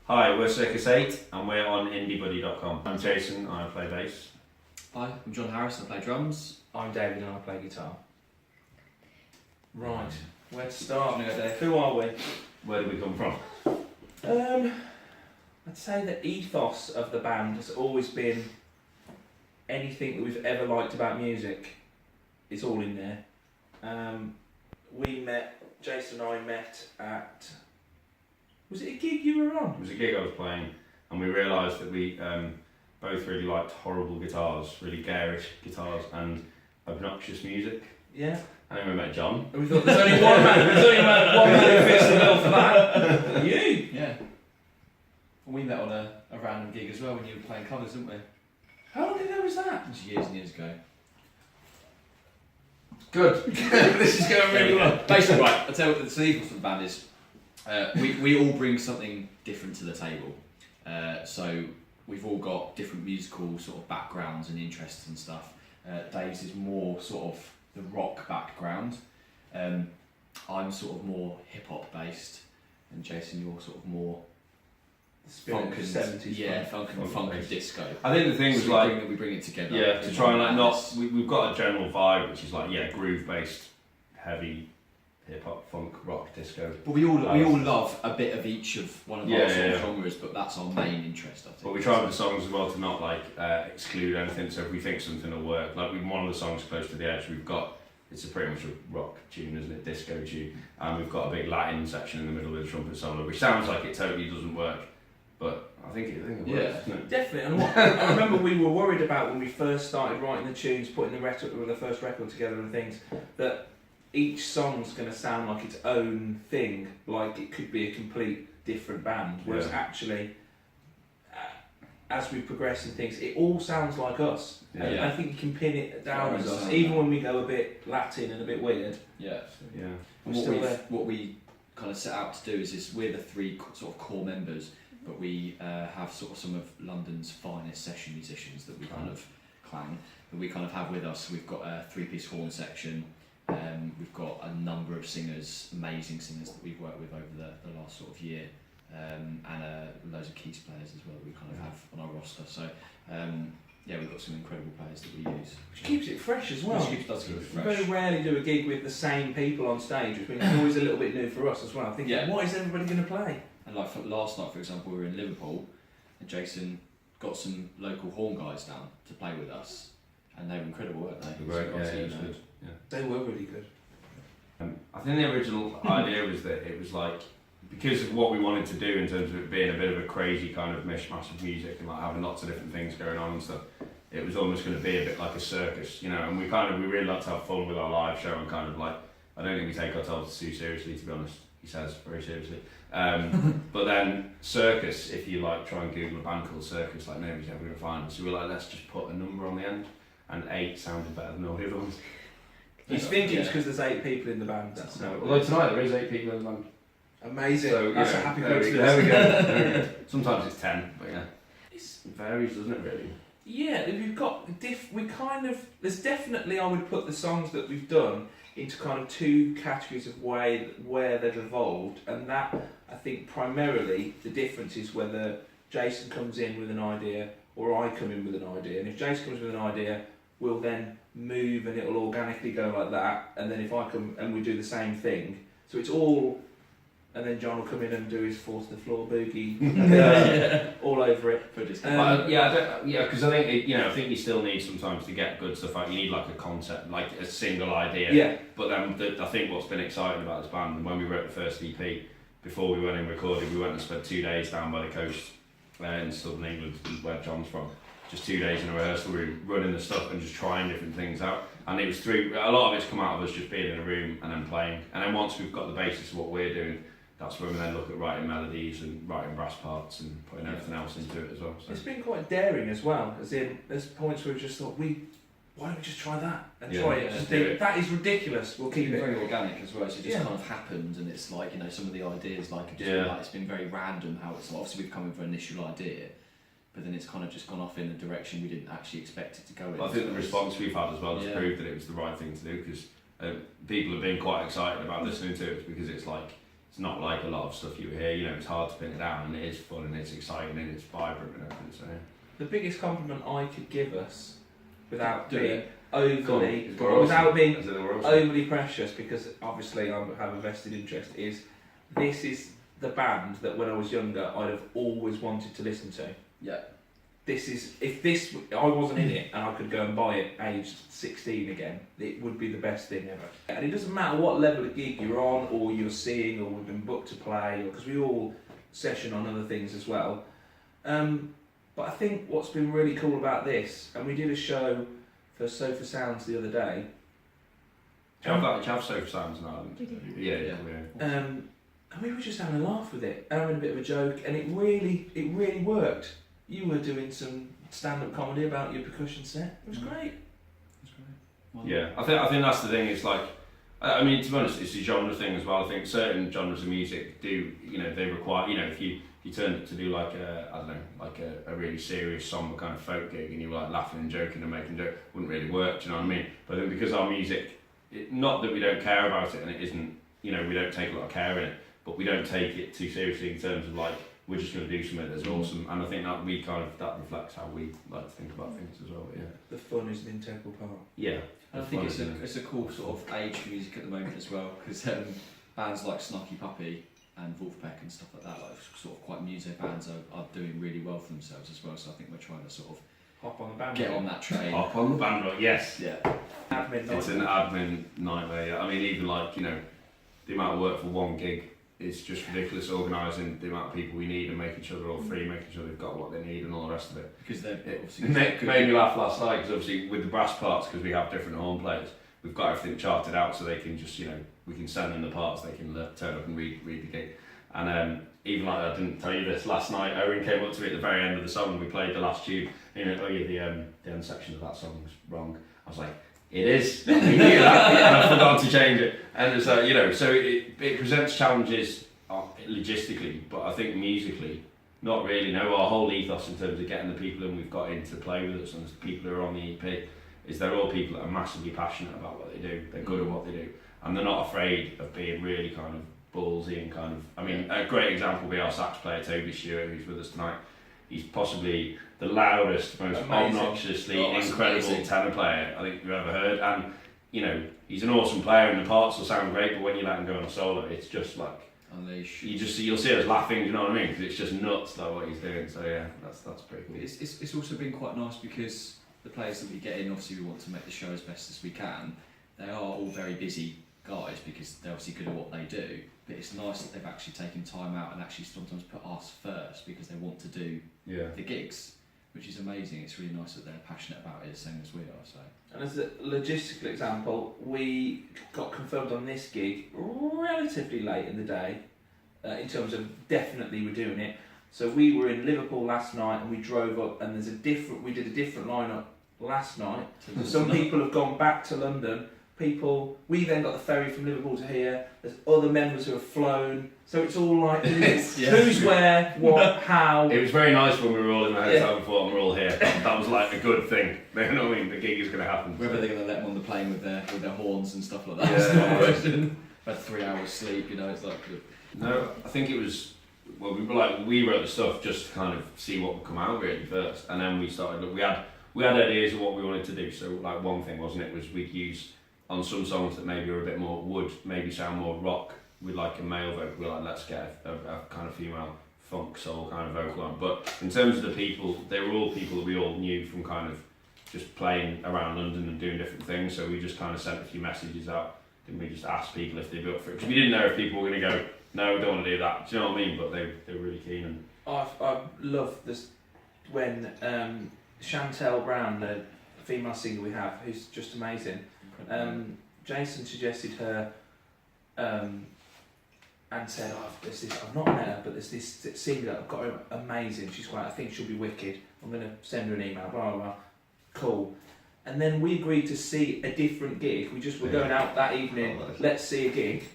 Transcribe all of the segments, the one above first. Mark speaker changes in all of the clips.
Speaker 1: Hi, we're CIRCUS VIII and we're on indiebuddy.com. I'm Jason, I play bass.
Speaker 2: Hi, I'm John Harris, I play drums.
Speaker 3: I'm David and I play guitar. Right, where to start?
Speaker 2: Wanna go, Dave?
Speaker 3: Who are we?
Speaker 1: Where do we come from?
Speaker 3: I'd say the ethos of the band has always been anything that we've ever liked about music. It's all in there. Jason and I met at... Was it a gig you were on?
Speaker 1: It was a gig I was playing and we realised that we both really liked horrible guitars, really garish guitars and obnoxious music.
Speaker 3: Yeah.
Speaker 1: And then we met John.
Speaker 3: And we thought there's only one man who fits the bill for that. You!
Speaker 2: Yeah. We met on a random gig as well when you were playing covers, didn't we?
Speaker 3: How long ago was that?
Speaker 2: It was years and years ago.
Speaker 3: Good. This is going really well.
Speaker 2: Basically, right, I'll tell you what the ethos of the band is. We all bring something different to the table. So we've all got different musical sort of backgrounds and interests and stuff. Dave's is more sort of the rock background. I'm sort of more hip hop based, and Jason, you're sort of more funk and
Speaker 3: 70s.
Speaker 2: Yeah, funk and
Speaker 1: based.
Speaker 2: disco.
Speaker 1: I think the thing was like,
Speaker 2: we bring it together.
Speaker 1: yeah, to try and like not, we've got a general vibe which is like, yeah, groove based, heavy, hip hop, funk, rock, disco.
Speaker 2: But we all love a bit of each of one of our sort of
Speaker 1: Yeah.
Speaker 2: genres, but that's our main interest, I think.
Speaker 1: But we try with the songs as well to not like exclude anything. So if we think something will work, like one of the songs Close to the Edge, we've got, it's a pretty much a rock tune, isn't it? Disco tune, and we've got a big Latin section in the middle with the trumpet solo, which sounds like it totally doesn't work, but I think it works.
Speaker 2: Yeah.
Speaker 1: Doesn't it?
Speaker 3: Definitely, and what I remember we were worried about when we first started writing the tunes, putting the first record together and things, that each song's going to sound like its own thing, like it could be a complete different band, whereas actually, as we progress and things, it all sounds like us.
Speaker 1: Yeah.
Speaker 3: And I think you can pin it down as us,
Speaker 2: sound
Speaker 3: even
Speaker 2: like
Speaker 3: when we go a bit Latin and a bit weird.
Speaker 2: Yeah.
Speaker 1: Yeah.
Speaker 2: And
Speaker 3: We're still there.
Speaker 2: what we kind of set out to do is we're the three sort of core members, but we have sort of some of London's finest session musicians that we kind of clang, that we kind of have with us. We've got a three-piece horn section. We've got a number of singers, amazing singers that we've worked with over the last sort of year, and loads of keys players as well that we kind of have on our roster. So yeah, we've got some incredible players that we use.
Speaker 3: Which keeps it fresh as well.
Speaker 2: Which does keep it
Speaker 3: We
Speaker 2: fresh.
Speaker 3: very rarely do a gig with the same people on stage, which means it's always a little bit new for us as well. Thinking,
Speaker 2: Yeah.
Speaker 3: what is everybody going to play?
Speaker 2: And like for last night, for example, we were in Liverpool, and Jason got some local horn guys down to play with us, and they were incredible, weren't they?
Speaker 1: Right,
Speaker 2: So
Speaker 1: yeah,
Speaker 2: obviously,
Speaker 1: it was
Speaker 2: you know,
Speaker 1: good. Yeah.
Speaker 3: They were really good.
Speaker 1: I think the original idea was that it was like, because of what we wanted to do in terms of it being a bit of a crazy kind of mishmash of music and like having lots of different things going on and stuff, it was almost going to be a bit like a circus, you know, and we really like to have fun with our live show and kind of like, I don't think we take ourselves too seriously, to be honest, he says very seriously. But then Circus, if you like try and Google a band called Circus, like nobody's ever going to find us, so we're like, let's just put a number on the end, and 8 sounded better than all the other ones.
Speaker 3: You think it's because there's 8 people in the band. That's how it
Speaker 1: Although
Speaker 3: works.
Speaker 1: tonight there is 8 people in the band.
Speaker 3: Amazing.
Speaker 1: So,
Speaker 3: That's
Speaker 1: yeah,
Speaker 3: a happy
Speaker 1: there we
Speaker 3: coincidence.
Speaker 1: go. There we go. Sometimes it's 10, but yeah.
Speaker 3: It's,
Speaker 1: It varies, doesn't it, really?
Speaker 3: yeah, we've got there's definitely, I would put the songs that we've done into kind of 2 categories of where they've evolved, and that, I think primarily the difference is whether Jason comes in with an idea or I come in with an idea, and if Jason comes with an idea, we'll then move and it'll organically go like that, and then if I come and we do the same thing, so it's all, and then John will come in and do his 4 to the floor boogie all over it.
Speaker 1: Because I think I think you still need sometimes to get good stuff out. You need like a concept, like a single idea.
Speaker 3: Yeah.
Speaker 1: But then I think what's been exciting about this band, when we wrote the first EP, before we went in recording, we went and spent 2 days down by the coast in southern England, where John's from. Just 2 days in a rehearsal room, running the stuff and just trying different things out. And it was through, a lot of it's come out of us just being in a room and then playing. And then once we've got the basis of what we're doing, that's when we then look at writing melodies and writing brass parts and putting everything else into it as well. So.
Speaker 3: It's been quite daring as well, as in there's points where we just thought, why don't we just try that and try it?
Speaker 1: Yeah,
Speaker 3: Just
Speaker 1: do
Speaker 3: think,
Speaker 1: it.
Speaker 3: that is ridiculous, we'll keep
Speaker 2: It's been
Speaker 3: it.
Speaker 2: very organic as well, so it just
Speaker 3: Yeah.
Speaker 2: kind of happened, and it's like, you know, some of the ideas, like, it just
Speaker 1: Yeah.
Speaker 2: feel like it's been very random how it's, obviously we've come in for an initial idea, but then it's kind of just gone off in a direction we didn't actually expect it to go in.
Speaker 1: I think the response we've had as well has
Speaker 2: Yeah.
Speaker 1: proved that it was the right thing to do, because people have been quite excited about listening to it, because it's like it's not like a lot of stuff you hear. You know, it's hard to pin it down, and it is fun and it's exciting and it's vibrant and everything. So
Speaker 3: The biggest compliment I could give us, without
Speaker 2: Do
Speaker 3: being
Speaker 2: it.
Speaker 3: overly,
Speaker 1: Go on.
Speaker 3: without being
Speaker 1: Is it we're awesome?
Speaker 3: overly precious, because obviously I have a vested interest, is this is the band that when I was younger I'd have always wanted to listen to.
Speaker 2: Yeah.
Speaker 3: This is, if this, I wasn't in it and I could go and buy it aged 16 again, it would be the best thing ever. And it doesn't matter what level of gig you're on, or you're seeing, or we've been booked to play, because we all session on other things as well. But I think what's been really cool about this, and we did a show for Sofa Sounds the other day.
Speaker 1: Do you have Sofa Sounds in Ireland?
Speaker 4: We do.
Speaker 1: Yeah.
Speaker 3: And we were just having a laugh with it, having a bit of a joke, and it really worked. You were doing some stand-up comedy about your percussion set. It was great.
Speaker 1: Yeah, I think that's the thing. It's like, I mean, to be honest, it's a genre thing as well. I think certain genres of music do, you know, they require, you know, if you turn it to do like a, I don't know, like a really serious somber kind of folk gig, and you were like laughing and joking and making jokes, wouldn't really work. Do you know what I mean? But I think because our music, not that we don't care about it, and it isn't, you know, we don't take a lot of care in it, but we don't take it too seriously in terms of like, we're just going to do something that's awesome, and I think that we kind of, that reflects how we like to think about things as well. Yeah.
Speaker 3: The fun is an integral part.
Speaker 1: Yeah.
Speaker 2: I think it's a cool sort of age for music at the moment as well, because bands like Snarky Puppy and Wolfpack and stuff like that, like sort of quite music bands, are doing really well for themselves as well. So I think we're trying to sort of
Speaker 3: Hop on the band.
Speaker 2: get on that train.
Speaker 1: Hop on the bandwagon, yes.
Speaker 2: Yeah.
Speaker 3: Admin.
Speaker 1: It's an admin nightmare. Yeah. I mean, even like, you know, the amount of work for one gig is just ridiculous. Organising the amount of people we need and making sure they're all free, making sure they've got what they need and all the rest of it.
Speaker 2: Because they're
Speaker 1: It
Speaker 2: obviously
Speaker 1: made me laugh last night because obviously with the brass parts, because we have different horn players, we've got everything charted out so they can just, you know, we can send them the parts, they can turn up and read the gig. And even like, I didn't tell you this, last night Owen came up to me at the very end of the song, we played the last tune, and he went, oh yeah, the end section of that song's wrong. I was like, it is, we knew that, and I forgot to change it. And so, you know, so it presents challenges logistically, but I think musically, not really. No, our whole ethos in terms of getting the people in we've got in to play with us and the people who are on the EP is they're all people that are massively passionate about what they do. They're good at what they do, and they're not afraid of being really kind of ballsy and kind of. I mean, a great example would be our sax player Toby Stewart, who's with us tonight. He's possibly the loudest, most obnoxiously incredible tenor player I think you've ever heard, and you know he's an awesome player and the parts will sound great, but when you let him go on a solo, it's just like.
Speaker 2: unleash.
Speaker 1: You'll see us laughing, you know what I mean? Because it's just nuts like what he's doing. So yeah, that's pretty cool.
Speaker 2: It's also been quite nice because the players that we get in, obviously we want to make the show as best as we can. They are all very busy guys because they're obviously good at what they do. But it's nice that they've actually taken time out and actually sometimes put us first because they want to do the gigs, which is amazing. It's really nice that they're passionate about it the same as we are. So.
Speaker 3: And as a logistical example, we got confirmed on this gig relatively late in the day, in terms of definitely we're doing it. So we were in Liverpool last night and we drove up, and we did a different lineup last night. Some people have gone back to London. We then got the ferry from Liverpool to here. There's other members who have flown. So it's all like, who's where, what, how.
Speaker 1: It was very nice when we were all in the hotel before and we were all here. That was like a good thing. You know what I mean? The gig is going to happen.
Speaker 2: Whether they're going to let them on the plane with their horns and stuff like that.
Speaker 1: Yeah.
Speaker 2: Had 3 hours sleep, you know, it's like...
Speaker 1: No, I think it was... Well, we wrote the stuff just to kind of see what would come out really first. And then we started... We had ideas of what we wanted to do. So like one thing, wasn't it, was we'd use... On some songs that maybe are a bit more would maybe sound more rock with like a male vocal, we're like, let's get a kind of female funk soul kind of vocal on. But in terms of the people, they were all people that we all knew from kind of just playing around London and doing different things. So we just kind of sent a few messages out. Didn't we just ask people if they'd be up for it? Because we didn't know if people were going to go, no, we don't want to do that. Do you know what I mean? But they were really keen. And
Speaker 3: I love this when Chantel Brown, the female singer we have, who's just amazing. Jason suggested her and said, I've not met her, but there's this singer I've got her amazing, she's great, I think she'll be wicked, I'm going to send her an email, blah blah blah, cool. And then we agreed to see a different gig. We just were going out that evening, let's see a gig.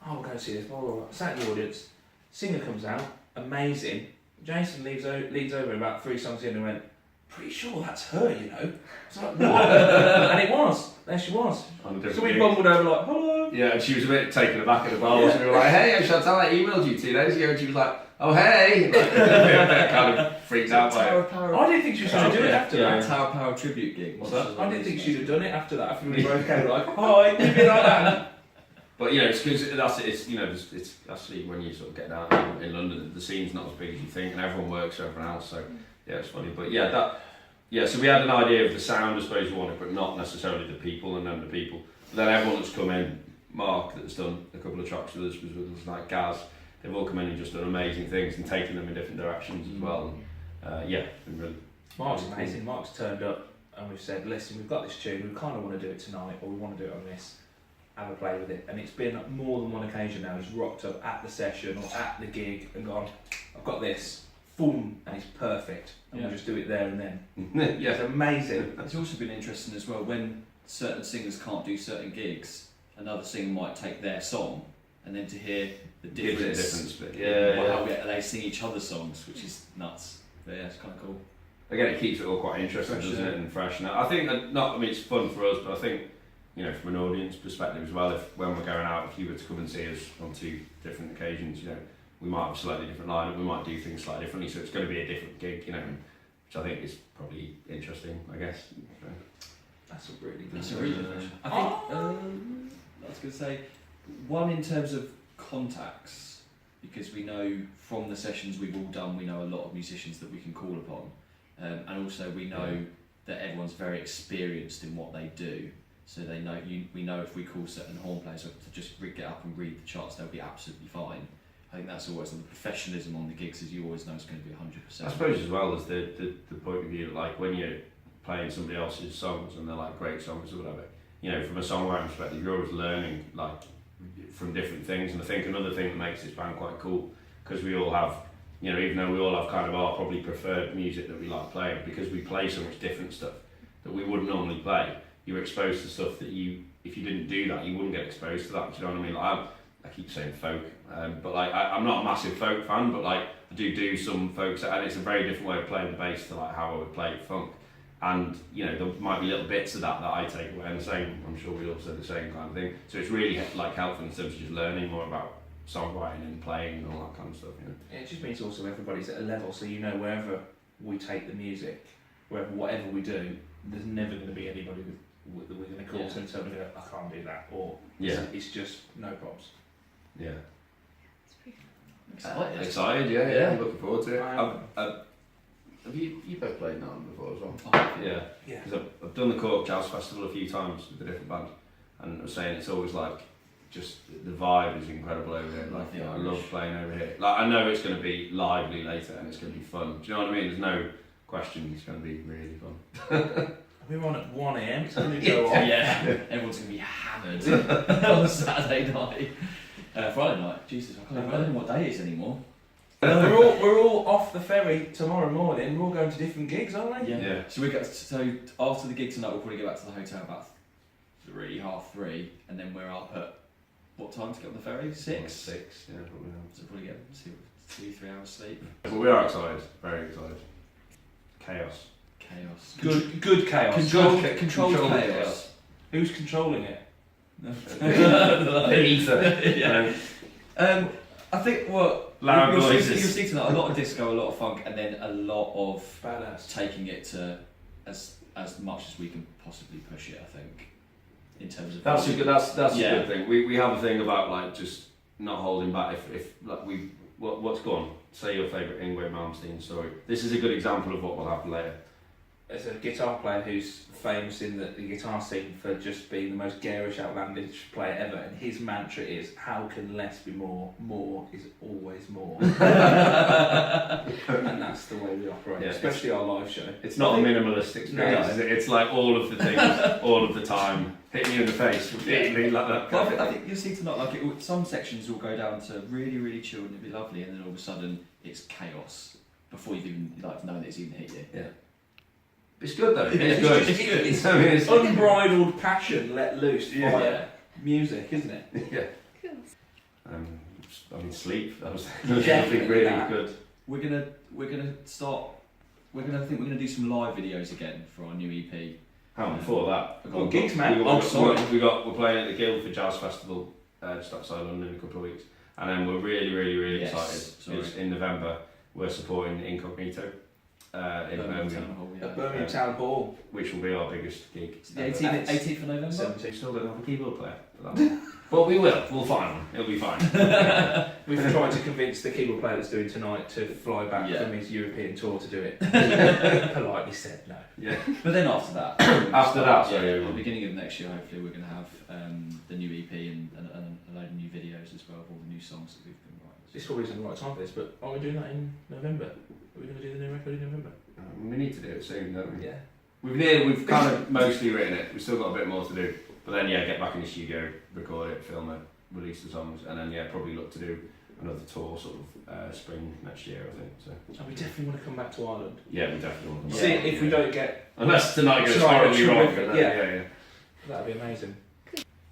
Speaker 3: We're going to see this, blah blah blah. Sat in the audience, singer comes out, amazing. Jason leads over about 3 songs in and went, pretty sure that's her, you know. It's like, what? And it was. There she was. So we bumbled over like, hello.
Speaker 1: Yeah, and she was a bit taken aback at the bar. We were like, hey, Chantal, I emailed you 2 days ago, and she was like, oh hey, like, kind of freaked out by it.
Speaker 3: I didn't think she was going to do it after that.
Speaker 2: Tower of Power tribute gig.
Speaker 1: What's that?
Speaker 3: I didn't think she'd have done it after that. I think we both came like, hi, give me like that.
Speaker 1: But you know, it's because it's you know, it's actually when you sort of get down in London, the scene's not as big as you think, and everyone works for everyone else. So yeah, it's funny. But yeah, so we had an idea of the sound, I suppose we wanted, but not necessarily the people, and then the people. But then everyone that's come in, Mark that's done a couple of tracks with us, was with us, like Gaz. They've all come in and just done amazing things and taken them in different directions as well. And, yeah, it's been really.
Speaker 3: Mark's amazing. Mark's turned up and we've said, listen, we've got this tune, we kind of want to do it tonight, or we want to do it on this. Have a play with it, and it's been more than one occasion now. He's rocked up at the session or at the gig and gone, I've got this, boom, and it's perfect, and we'll just do it there and then.
Speaker 1: Yeah,
Speaker 3: it's amazing.
Speaker 2: It's also been interesting as well when certain singers can't do certain gigs. Another singer might take their song, and then to hear the difference. How they sing each other's songs, which is nuts. But yeah, it's kind of cool.
Speaker 1: Again, it keeps it all quite interesting, doesn't it, and fresh. And I think it's fun for us, but I think, you know, from an audience perspective as well, if when we're going out, if you were to come and see us on 2 different occasions, you know, we might have a slightly different lineup, we might do things slightly differently, so it's going to be a different gig, you know, which I think is probably interesting, I guess.
Speaker 3: That's a really good
Speaker 2: question. I think, I was going to say, one in terms of contacts, because we know from the sessions we've all done, we know a lot of musicians that we can call upon, and also we know that everyone's very experienced in what they do. So they know we know if we call certain horn players up to just get up and read the charts, they'll be absolutely fine. I think that's always the professionalism on the gigs, as you always know, it's going to be 100%.
Speaker 1: I suppose as well as the point of view, like when you're playing somebody else's songs and they're like great songs or whatever, you know, from a songwriting perspective, you're always learning like from different things. And I think another thing that makes this band quite cool, because we all have, you know, even though we all have kind of our probably preferred music that we like playing, because we play so much different stuff that we wouldn't normally play. You're exposed to stuff that if you didn't do that, you wouldn't get exposed to that. Do you know what I mean? Like I keep saying folk, but like I'm not a massive folk fan, but like I do some folk, and it's a very different way of playing the bass to like how I would play funk. And you know, there might be little bits of that I take away, and the same, I'm sure we all said the same kind of thing. So it's really like helpful in terms of just learning more about songwriting and playing and all that kind of stuff. You know?
Speaker 3: Yeah, it just means also everybody's at a level, so you know wherever we take the music, whatever we do, there's never going to be anybody that we're going to call to and tell them, I can't do that, or it's just no problems.
Speaker 1: Yeah.
Speaker 2: Excited,
Speaker 1: yeah. I'm looking forward to it. Have you both played Narn before as well?
Speaker 2: Oh,
Speaker 1: yeah. Because I've done the Cork Jazz Festival a few times with a different band, and I was saying it's always like, just the vibe is incredible over here. Like, I love playing over here. Like, I know it's going to be lively later and it's going to be fun. Do you know what I mean? There's no question it's going to be really fun.
Speaker 3: We're on at 1 AM, it's going to go off.
Speaker 2: Everyone's going to be hammered on Saturday night. Friday night, Jesus, I don't know what day it is anymore.
Speaker 3: We're all off the ferry tomorrow morning. We're all going to different gigs, aren't we?
Speaker 2: Yeah. So after the gig tonight, we'll probably get back to the hotel about 3:30, and then we're up at what time to get on the ferry? 6.
Speaker 1: 6. Yeah, probably.
Speaker 2: So probably get 2-3 hours sleep.
Speaker 1: But we are excited. Very excited. Chaos.
Speaker 3: Good chaos.
Speaker 2: Controlled chaos.
Speaker 3: Who's controlling it?
Speaker 1: The ether.
Speaker 2: I think
Speaker 1: loud noises.
Speaker 2: You'll see tonight a lot of disco, a lot of funk, and then a lot of
Speaker 3: badass.
Speaker 2: Taking it to as much as we can possibly push it. I think in terms of
Speaker 1: that's a good thing. We have a thing about like just not holding back. If like what's gone. Say your favourite Ingrid Malmsteen story. This is a good example of what will happen later.
Speaker 3: As a guitar player who's famous in the guitar scene for just being the most garish, outlandish player ever, and his mantra is, how can less be more? More is always more. And that's the way we operate, especially our live show.
Speaker 1: It's not a minimalist experience, is it? It's like all of the things, all of the time, hitting you in the face repeatedly like that.
Speaker 2: Well, I think you'll see tonight, like some sections will go down to really, really chill and it'll be lovely, and then all of a sudden it's chaos before you've even known that it's even hit you.
Speaker 1: Yeah. It's good though.
Speaker 3: It's unbridled passion let loose by music, isn't it?
Speaker 1: Yeah. I mean, sleep. That was definitely really good.
Speaker 2: We're gonna do some live videos again for our new EP.
Speaker 1: Hang on, before that.
Speaker 3: Oh, gigs, man.
Speaker 1: We're playing at the Guildford Jazz Festival just outside London in a couple of weeks. And then we're really excited. It's in November. We're supporting Incognito in Birmingham.
Speaker 3: At Birmingham Town Hall.
Speaker 1: Which will be our biggest gig.
Speaker 2: It's the 18th of November?
Speaker 3: 17th.
Speaker 1: Still don't have a keyboard player for that one. But we will. We'll find one. It'll be fine.
Speaker 3: We've tried to convince the keyboard player that's doing tonight to fly back from his European tour to do it. Politely said no.
Speaker 1: Yeah.
Speaker 2: But then after that,
Speaker 1: Sorry.
Speaker 2: at the beginning of next year, hopefully we're going to have the new EP and a load of new videos as well of all the new songs that we've been writing.
Speaker 3: This probably isn't the right time for this, but are we doing that in November? Are we going to do the new record in November?
Speaker 1: We need to do it soon, don't we?
Speaker 3: Yeah.
Speaker 1: We've kind of mostly written it. We've still got a bit more to do. But then get back in the studio, record it, film it, release the songs, and then probably look to do another tour sort of spring next year, I think. So.
Speaker 3: And we definitely want to come back to Ireland.
Speaker 1: Yeah, we definitely want to come back.
Speaker 3: See if we don't get...
Speaker 1: Unless tonight goes horribly wrong.
Speaker 3: Yeah. That'd be amazing.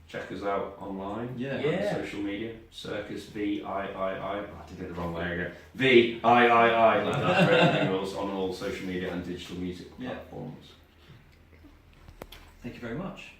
Speaker 1: Check us out online. On social media. Circus VIII. I did it the wrong way again. VIII. Like that for everything else on all social media and digital music platforms.
Speaker 2: Thank you very much.